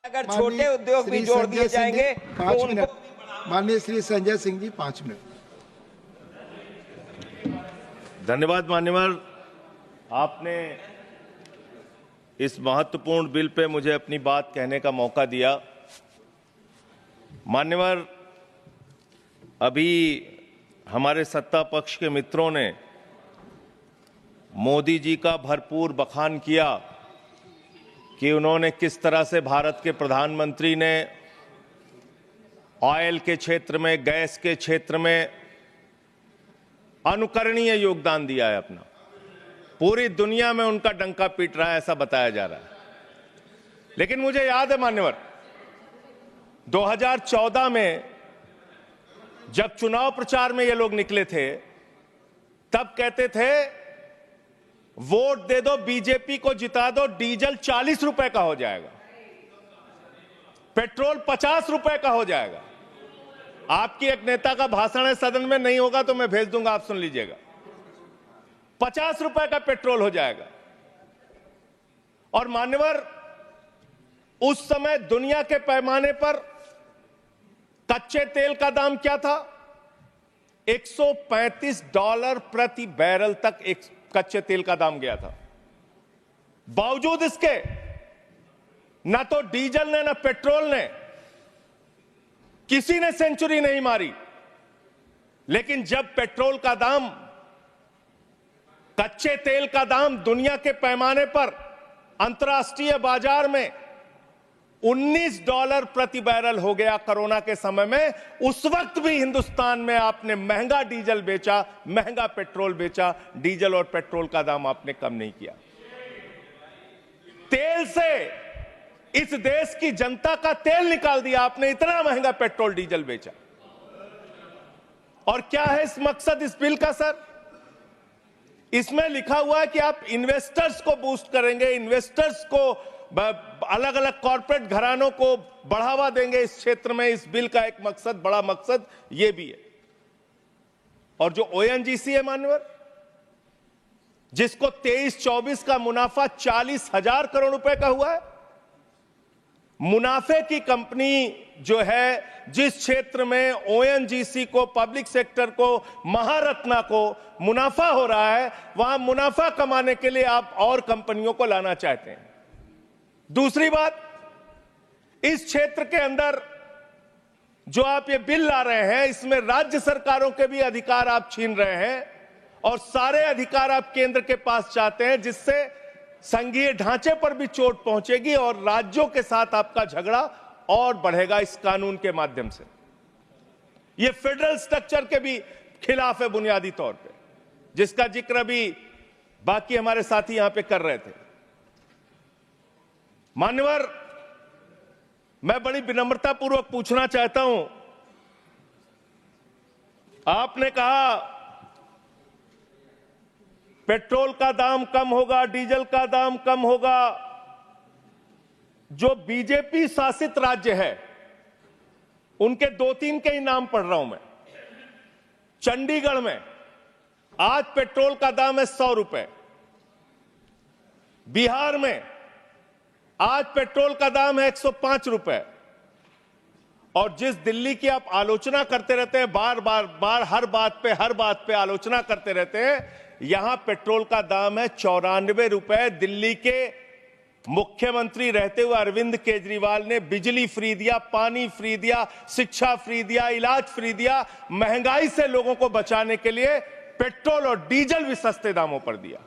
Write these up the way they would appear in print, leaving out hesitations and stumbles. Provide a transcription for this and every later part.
अगर छोटे उद्योग भी जोड़ दिए जाएंगे तो उनको। माननीय श्री संजय सिंह जी 5 मिनट। धन्यवाद मान्यवर, आपने इस महत्वपूर्ण बिल पे मुझे अपनी बात कहने का मौका दिया। मान्यवर, अभी हमारे सत्ता पक्ष के मित्रों ने मोदी जी का भरपूर बखान किया कि उन्होंने किस तरह से भारत के प्रधानमंत्री ने ऑयल के क्षेत्र में, गैस के क्षेत्र में अनुकरणीय योगदान दिया है अपना। पूरी दुनिया में उनका डंका पीट रहा है, ऐसा बताया जा रहा है। लेकिन मुझे याद है मान्यवर, 2014 में जब चुनाव प्रचार में ये लोग निकले थे, तब कहते थे वोट दे दो, बीजेपी को जिता दो, डीजल 40 रुपए का हो जाएगा, पेट्रोल 50 रुपए का हो जाएगा। आपकी एक नेता का भाषण है, सदन में नहीं होगा तो मैं भेज दूंगा, आप सुन लीजिएगा। 50 रुपए का पेट्रोल हो जाएगा। और मान्यवर, उस समय दुनिया के पैमाने पर कच्चे तेल का दाम क्या था? $135 प्रति बैरल तक एक कच्चे तेल का दाम गया था। बावजूद इसके ना तो डीजल ने ना पेट्रोल ने, किसी ने सेंचुरी नहीं मारी। लेकिन जब पेट्रोल का दाम, कच्चे तेल का दाम दुनिया के पैमाने पर अंतर्राष्ट्रीय बाजार में $19 प्रति बैरल हो गया कोरोना के समय में, उस वक्त भी हिंदुस्तान में आपने महंगा डीजल बेचा, महंगा पेट्रोल बेचा। डीजल और पेट्रोल का दाम आपने कम नहीं किया। तेल से इस देश की जनता का तेल निकाल दिया आपने, इतना महंगा पेट्रोल डीजल बेचा। और क्या है इस मकसद इस बिल का सर? इसमें लिखा हुआ है कि आप इन्वेस्टर्स को बूस्ट करेंगे, इन्वेस्टर्स को, अलग अलग कॉर्पोरेट घरानों को बढ़ावा देंगे इस क्षेत्र में। इस बिल का एक मकसद, बड़ा मकसद यह भी है। और जो ओएनजीसी है मान्यवर, जिसको 23-24 का मुनाफा 40,000 करोड़ रुपए का हुआ है, मुनाफे की कंपनी जो है, जिस क्षेत्र में ओएनजीसी को, पब्लिक सेक्टर को, महारत्ना को मुनाफा हो रहा है, वहां मुनाफा कमाने के लिए आप और कंपनियों को लाना चाहते हैं। दूसरी बात, इस क्षेत्र के अंदर जो आप ये बिल ला रहे हैं, इसमें राज्य सरकारों के भी अधिकार आप छीन रहे हैं और सारे अधिकार आप केंद्र के पास चाहते हैं, जिससे संघीय ढांचे पर भी चोट पहुंचेगी और राज्यों के साथ आपका झगड़ा और बढ़ेगा इस कानून के माध्यम से। यह फेडरल स्ट्रक्चर के भी खिलाफ है बुनियादी तौर पे, जिसका जिक्र भी बाकी हमारे साथी यहां पे कर रहे थे। मान्यवर, मैं बड़ी विनम्रता पूर्वक पूछना चाहता हूं, आपने कहा पेट्रोल का दाम कम होगा, डीजल का दाम कम होगा। जो बीजेपी शासित राज्य है, उनके 2-3 के ही नाम पढ़ रहा हूं मैं। चंडीगढ़ में आज पेट्रोल का दाम है 100 रुपए। बिहार में आज पेट्रोल का दाम है 105 रुपए। और जिस दिल्ली की आप आलोचना करते रहते हैं, बार हर बात पे आलोचना करते रहते हैं, यहां पेट्रोल का दाम है 94 रुपए। दिल्ली के मुख्यमंत्री रहते हुए अरविंद केजरीवाल ने बिजली फ्री दिया, पानी फ्री दिया, शिक्षा फ्री दिया, इलाज फ्री दिया। महंगाई से लोगों को बचाने के लिए पेट्रोल और डीजल भी सस्ते दामों पर दिया।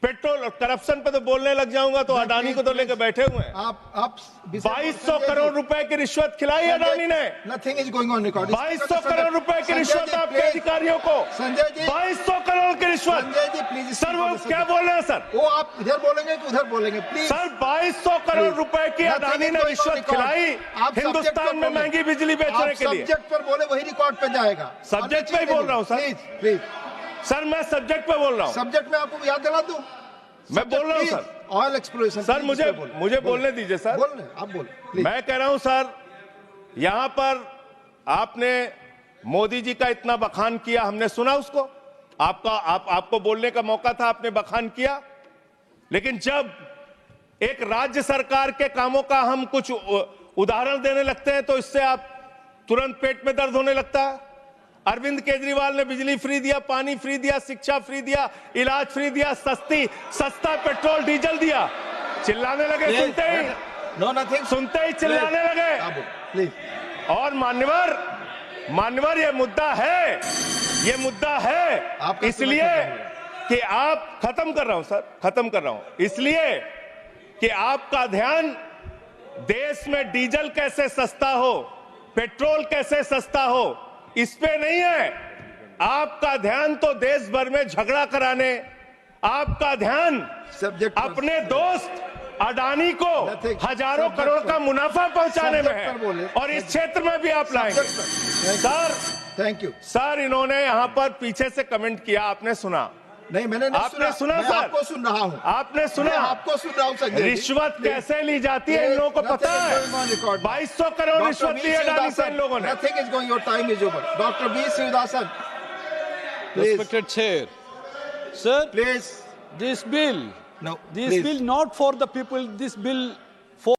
पेट्रोल और करप्शन पे तो बोलने लग जाऊंगा तो अडानी को तो लेकर बैठे हुए हैं। आप 2200 करोड़ रुपए की रिश्वत खिलाई अडानी ने। Nothing is going on record. 2200 crore रुपए की रिश्वत आपके अधिकारियों को। संजय जी, 2200 करोड़ की रिश्वत। संजय जी प्लीज। सर वो क्या बोल रहे हैं सर? वो आप इधर बोलेंगे कि उधर बोलेंगे प्लीज। सर 2200 करोड़ रुपए की अडानी ने रिश्वत खिलाई हिंदुस्तान में महंगी बिजली बेचने के लिए। सब्जेक्ट पर बोले वही रिकॉर्ड पे जाएगा। सब्जेक्ट पे ही बोल रहा हूँ सर। प्लीज सर, मैं सब्जेक्ट पे बोल रहा हूँ। सब्जेक्ट में आपको याद दिला दूं? मैं बोल रहा हूं सर, ऑयल एक्सप्लोरेशन। सर मुझे बोलने दीजिए सर। बोलने आप बोल। मैं कह रहा हूं सर, यहां पर आपने मोदी जी का इतना बखान किया, हमने सुना उसको, आपको बोलने का मौका था, आपने बखान किया। लेकिन जब एक राज्य सरकार के कामों का हम कुछ उदाहरण देने लगते हैं तो इससे आप तुरंत पेट में दर्द होने लगता है। अरविंद केजरीवाल ने बिजली फ्री दिया, पानी फ्री दिया, शिक्षा फ्री दिया, इलाज फ्री दिया, सस्ता पेट्रोल डीजल दिया। चिल्लाने लगे सुनते ही, नो नथिंग, सुनते ही चिल्लाने लगे। प्लीज। और मान्यवर ये मुद्दा है इसलिए कि आप खत्म कर रहा हूं इसलिए कि आपका ध्यान देश में डीजल कैसे सस्ता हो, पेट्रोल कैसे सस्ता हो, इस पे नहीं है। आपका ध्यान तो देश भर में झगड़ा कराने, आपका ध्यान अपने दोस्त अडानी को हजारों करोड़ का मुनाफा पहुंचाने में है और इस क्षेत्र में भी आप लाएंगे। सर थैंक यू सर, इन्होंने यहां पर पीछे से कमेंट किया, आपने सुना? नहीं, मैंने नहीं आपने सुना मैं सर? आपको सुन रहा हूं। आपने सुना? आपको सुन रहा हूं संजय जी। रिश्वत कैसे ली जाती है इन लोगों को पता है। 2200 करोड़ रिश्वत ली अडानी से इन लोगों ने। Nothing is going, your time is over. Dr. B. Srivasan, Respected Chair, sir, please. this bill, No, this please. bill not for the people, this bill